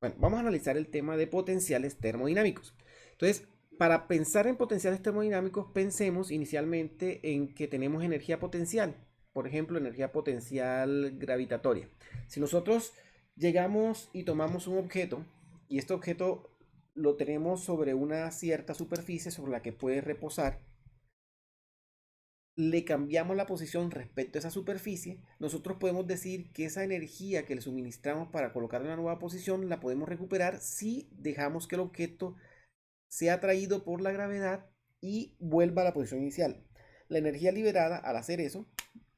Bueno, vamos a analizar el tema de potenciales termodinámicos. Entonces, para pensar en potenciales termodinámicos, pensemos inicialmente en que tenemos energía potencial, por ejemplo, energía potencial gravitatoria. Si nosotros llegamos y tomamos un objeto, y este objeto lo tenemos sobre una cierta superficie sobre la que puede reposar, le cambiamos la posición respecto a esa superficie, nosotros podemos decir que esa energía que le suministramos para colocar en la nueva posición la podemos recuperar si dejamos que el objeto sea atraído por la gravedad y vuelva a la posición inicial. La energía liberada al hacer eso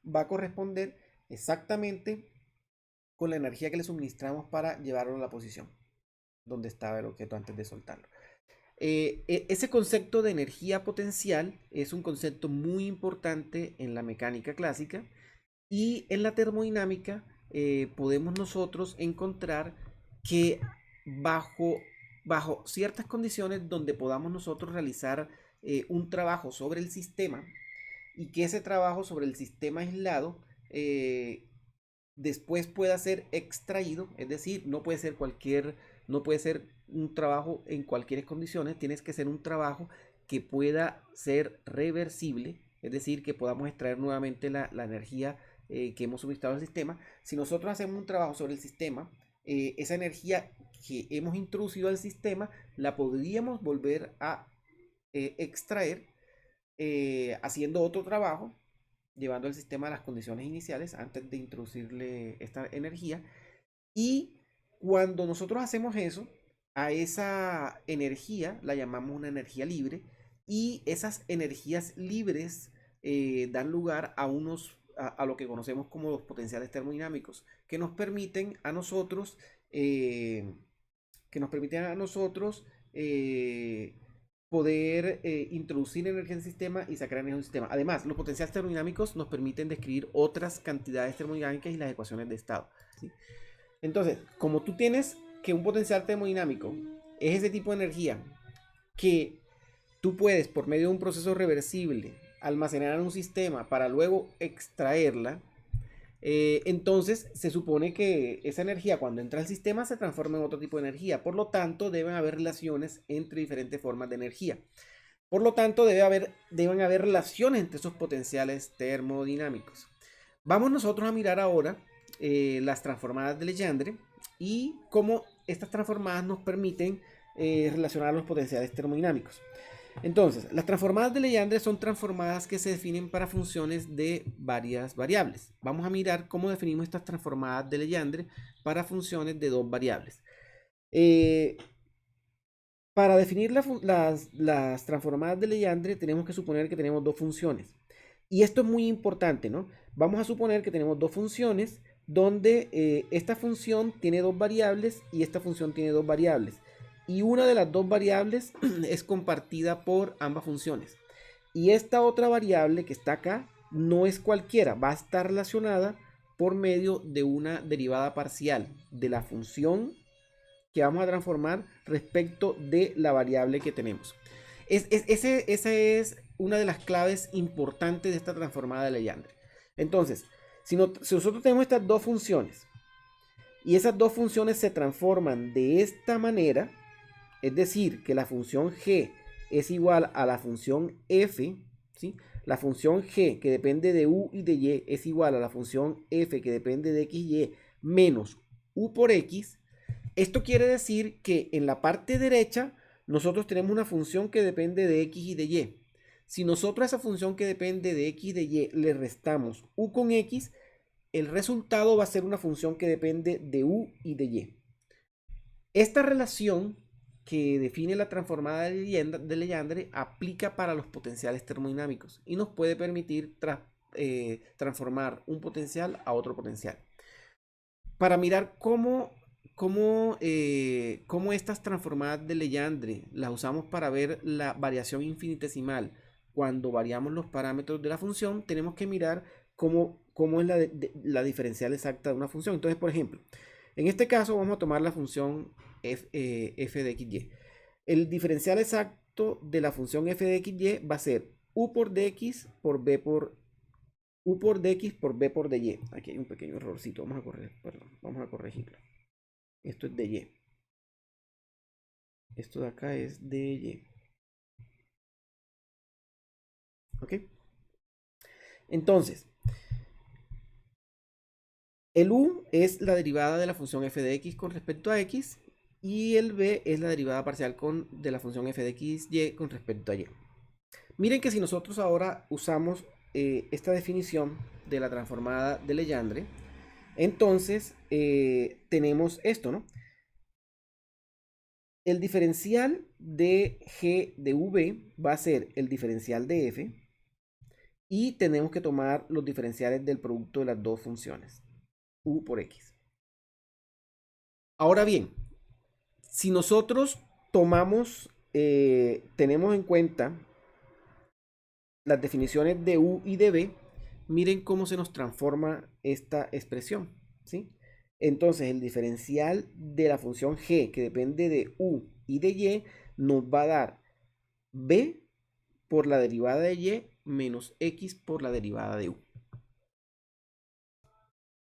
va a corresponder exactamente con la energía que le suministramos para llevarlo a la posición donde estaba el objeto antes de soltarlo. Ese concepto de energía potencial es un concepto muy importante en la mecánica clásica y en la termodinámica podemos nosotros encontrar que bajo, bajo ciertas condiciones donde podamos nosotros realizar un trabajo sobre el sistema y que ese trabajo sobre el sistema aislado después pueda ser extraído, es decir, no puede ser un trabajo en cualquier condiciones, tienes que ser un trabajo que pueda ser reversible, es decir, que podamos extraer nuevamente la energía que hemos suministrado al sistema. Si nosotros hacemos un trabajo sobre el sistema, esa energía que hemos introducido al sistema la podríamos volver a extraer haciendo otro trabajo, llevando el sistema a las condiciones iniciales antes de introducirle esta energía. Y cuando nosotros hacemos eso, a esa energía la llamamos una energía libre y esas energías libres dan lugar a lo que conocemos como los potenciales termodinámicos, que nos permiten a nosotros, eh, que nos permiten a nosotros eh, poder introducir energía en el sistema y sacar energía del sistema. Además, los potenciales termodinámicos nos permiten describir otras cantidades termodinámicas y las ecuaciones de estado, ¿sí? Entonces, como tú tienes que un potencial termodinámico es ese tipo de energía que tú puedes, por medio de un proceso reversible, almacenar en un sistema para luego extraerla, entonces se supone que esa energía cuando entra al sistema se transforma en otro tipo de energía. Por lo tanto, deben haber relaciones entre diferentes formas de energía. Por lo tanto, deben haber relaciones entre esos potenciales termodinámicos. Vamos nosotros a mirar ahora las transformadas de Legendre y cómo estas transformadas nos permiten relacionar los potenciales termodinámicos. Entonces, las transformadas de Legendre son transformadas que se definen para funciones de varias variables. Vamos a mirar cómo definimos estas transformadas de Legendre para funciones de dos variables. Eh, para definir las transformadas de Legendre tenemos que suponer que tenemos dos funciones. Y esto es muy importante, ¿no? Vamos a suponer que tenemos dos funciones donde esta función tiene dos variables y esta función tiene dos variables. Y una de las dos variables es compartida por ambas funciones. Y esta otra variable que está acá no es cualquiera, va a estar relacionada por medio de una derivada parcial de la función que vamos a transformar respecto de la variable que tenemos. Esa es una de las claves importantes de esta transformada de Legendre. Entonces, si nosotros tenemos estas dos funciones y esas dos funciones se transforman de esta manera, es decir, que la función g es igual a la función f, ¿sí? La función g que depende de u y de y es igual a la función f que depende de x y menos u por x. Esto quiere decir que en la parte derecha nosotros tenemos una función que depende de x y de y. Si nosotros a esa función que depende de x y de y le restamos u con x, el resultado va a ser una función que depende de u y de y. Esta relación que define la transformada de Legendre aplica para los potenciales termodinámicos y nos puede permitir transformar un potencial a otro potencial. Para mirar cómo estas transformadas de Legendre las usamos para ver la variación infinitesimal cuando variamos los parámetros de la función, tenemos que mirar cómo es la diferencial exacta de una función. Entonces, por ejemplo, en este caso vamos a tomar la función f de xy. El diferencial exacto de la función f de xy va a ser u por dx por b por u por dx por b por dy. Aquí hay un pequeño errorcito, vamos a corregirlo. Esto es dy. Esto de acá es dy. ¿Ok? Entonces, el u es la derivada de la función f de x con respecto a x y el b es la derivada parcial de la función f de x y con respecto a y. Miren que si nosotros ahora usamos esta definición de la transformada de Legendre, entonces tenemos esto, ¿no? El diferencial de g de v va a ser el diferencial de f y tenemos que tomar los diferenciales del producto de las dos funciones, u por x. Ahora bien, si nosotros tenemos en cuenta las definiciones de u y de b, miren cómo se nos transforma esta expresión, ¿sí? Entonces, el diferencial de la función g, que depende de u y de y, nos va a dar b por la derivada de y menos x por la derivada de u.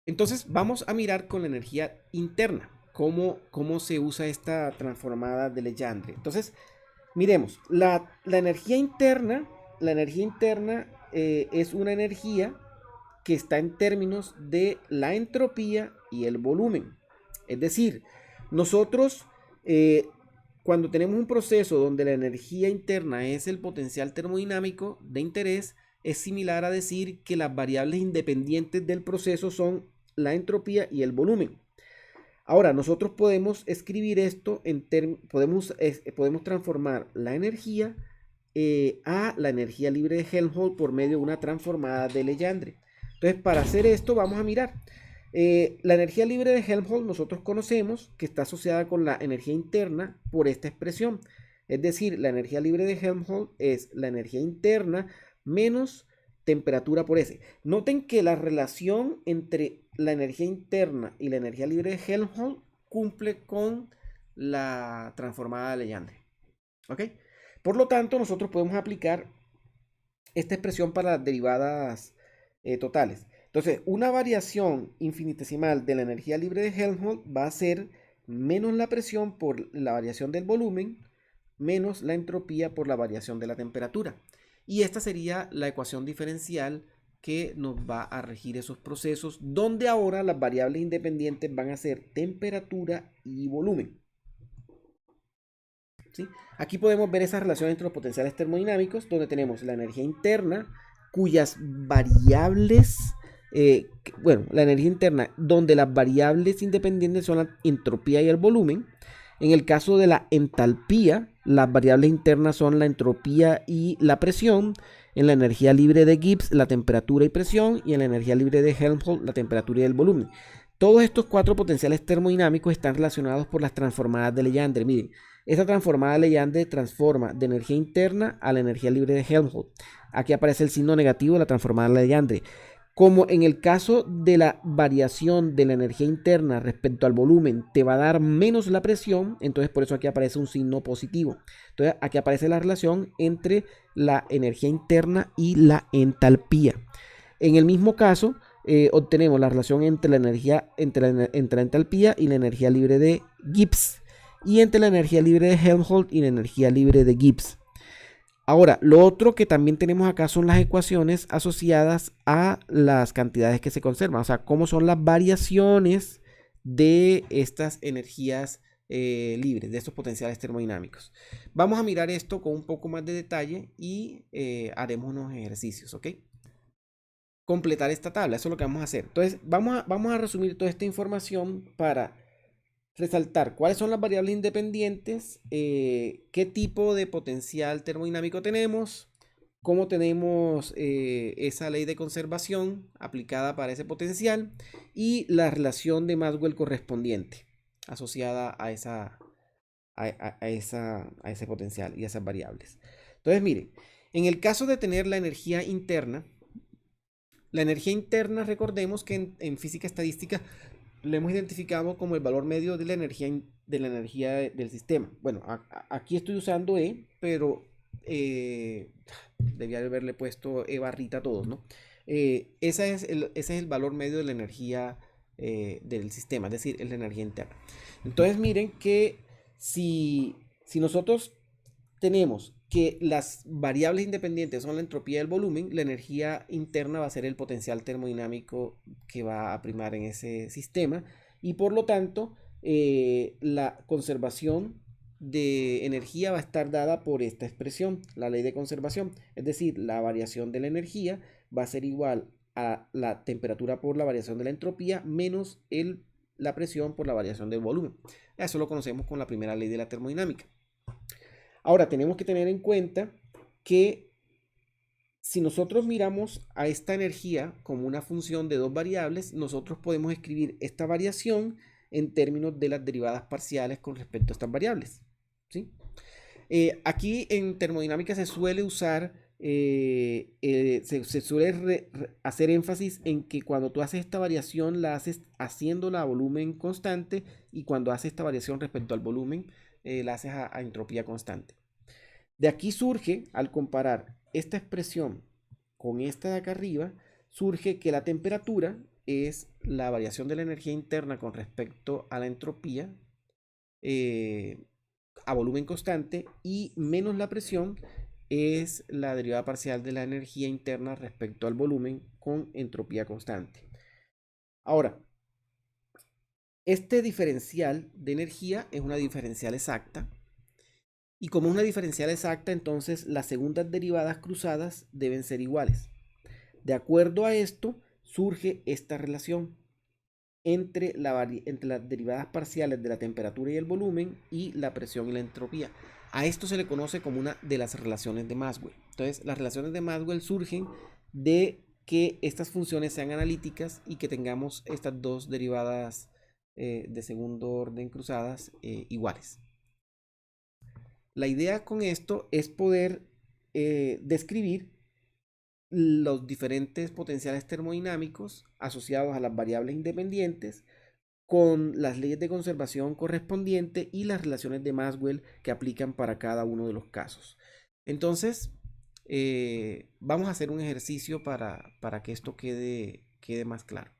Entonces, vamos a mirar con la energía interna cómo se usa esta transformada de Legendre. Entonces, miremos, la energía interna, es una energía que está en términos de la entropía y el volumen. Es decir, nosotros cuando tenemos un proceso donde la energía interna es el potencial termodinámico de interés, es similar a decir que las variables independientes del proceso son la entropía y el volumen. Ahora, nosotros podemos escribir esto podemos transformar la energía a la energía libre de Helmholtz por medio de una transformada de Legendre. Entonces, para hacer esto, vamos a mirar. La energía libre de Helmholtz nosotros conocemos que está asociada con la energía interna por esta expresión. Es decir, la energía libre de Helmholtz es la energía interna menos temperatura por S. Noten que la relación entre la energía interna y la energía libre de Helmholtz cumple con la transformada de Legendre. ¿Ok? Por lo tanto, nosotros podemos aplicar esta expresión para las derivadas totales. Entonces, una variación infinitesimal de la energía libre de Helmholtz va a ser menos la presión por la variación del volumen, menos la entropía por la variación de la temperatura. Y esta sería la ecuación diferencial que nos va a regir esos procesos, donde ahora las variables independientes van a ser temperatura y volumen. ¿Sí? Aquí podemos ver esa relación entre los potenciales termodinámicos, donde tenemos la energía interna, cuyas variables, la energía interna, donde las variables independientes son la entropía y el volumen. En el caso de la entalpía, las variables internas son la entropía y la presión. En la energía libre de Gibbs, la temperatura y presión. Y en la energía libre de Helmholtz, la temperatura y el volumen. Todos estos cuatro potenciales termodinámicos están relacionados por las transformadas de Legendre. Miren, esta transformada de Legendre transforma de energía interna a la energía libre de Helmholtz. Aquí aparece el signo negativo de la transformada de Legendre. Como en el caso de la variación de la energía interna respecto al volumen te va a dar menos la presión, entonces por eso aquí aparece un signo positivo. Entonces aquí aparece la relación entre la energía interna y la entalpía. En el mismo caso, obtenemos la relación entre la energía, entre la entalpía y la energía libre de Gibbs, y entre la energía libre de Helmholtz y la energía libre de Gibbs. Ahora, lo otro que también tenemos acá son las ecuaciones asociadas a las cantidades que se conservan, o sea, cómo son las variaciones de estas energías libres, de estos potenciales termodinámicos. Vamos a mirar esto con un poco más de detalle y haremos unos ejercicios, ¿ok? Completar esta tabla, eso es lo que vamos a hacer. Entonces, vamos a resumir toda esta información para resaltar cuáles son las variables independientes, qué tipo de potencial termodinámico tenemos, cómo tenemos esa ley de conservación aplicada para ese potencial y la relación de Maxwell correspondiente asociada a ese potencial y a esas variables. Entonces, miren, en el caso de tener la energía interna, recordemos que en física estadística lo hemos identificado como el valor medio de la energía del sistema. Bueno, aquí estoy usando E, pero debía haberle puesto E barrita a todos, ¿no? Ese es el valor medio de la energía del sistema, es decir, es la energía interna. Entonces miren que si Si nosotros tenemos que las variables independientes son la entropía y el volumen, la energía interna va a ser el potencial termodinámico que va a primar en ese sistema y por lo tanto la conservación de energía va a estar dada por esta expresión, la ley de conservación, es decir, la variación de la energía va a ser igual a la temperatura por la variación de la entropía menos la presión por la variación del volumen. Eso lo conocemos con la primera ley de la termodinámica. Ahora, tenemos que tener en cuenta que si nosotros miramos a esta energía como una función de dos variables, nosotros podemos escribir esta variación en términos de las derivadas parciales con respecto a estas variables, ¿sí? Aquí en termodinámica se suele usar, se suele hacer énfasis en que cuando tú haces esta variación la haces haciéndola a volumen constante y cuando haces esta variación respecto al volumen la haces a entropía constante. De aquí surge, al comparar esta expresión con esta de acá arriba, surge que la temperatura es la variación de la energía interna con respecto a la entropía a volumen constante y menos la presión es la derivada parcial de la energía interna respecto al volumen con entropía constante. Ahora, este diferencial de energía es una diferencial exacta. Y como es una diferencial exacta, entonces las segundas derivadas cruzadas deben ser iguales. De acuerdo a esto, surge esta relación entre las derivadas parciales de la temperatura y el volumen y la presión y la entropía. A esto se le conoce como una de las relaciones de Maxwell. Entonces, las relaciones de Maxwell surgen de que estas funciones sean analíticas y que tengamos estas dos derivadas de segundo orden cruzadas iguales. La idea con esto es poder describir los diferentes potenciales termodinámicos asociados a las variables independientes con las leyes de conservación correspondientes y las relaciones de Maxwell que aplican para cada uno de los casos. Entonces, vamos a hacer un ejercicio para que esto quede más claro.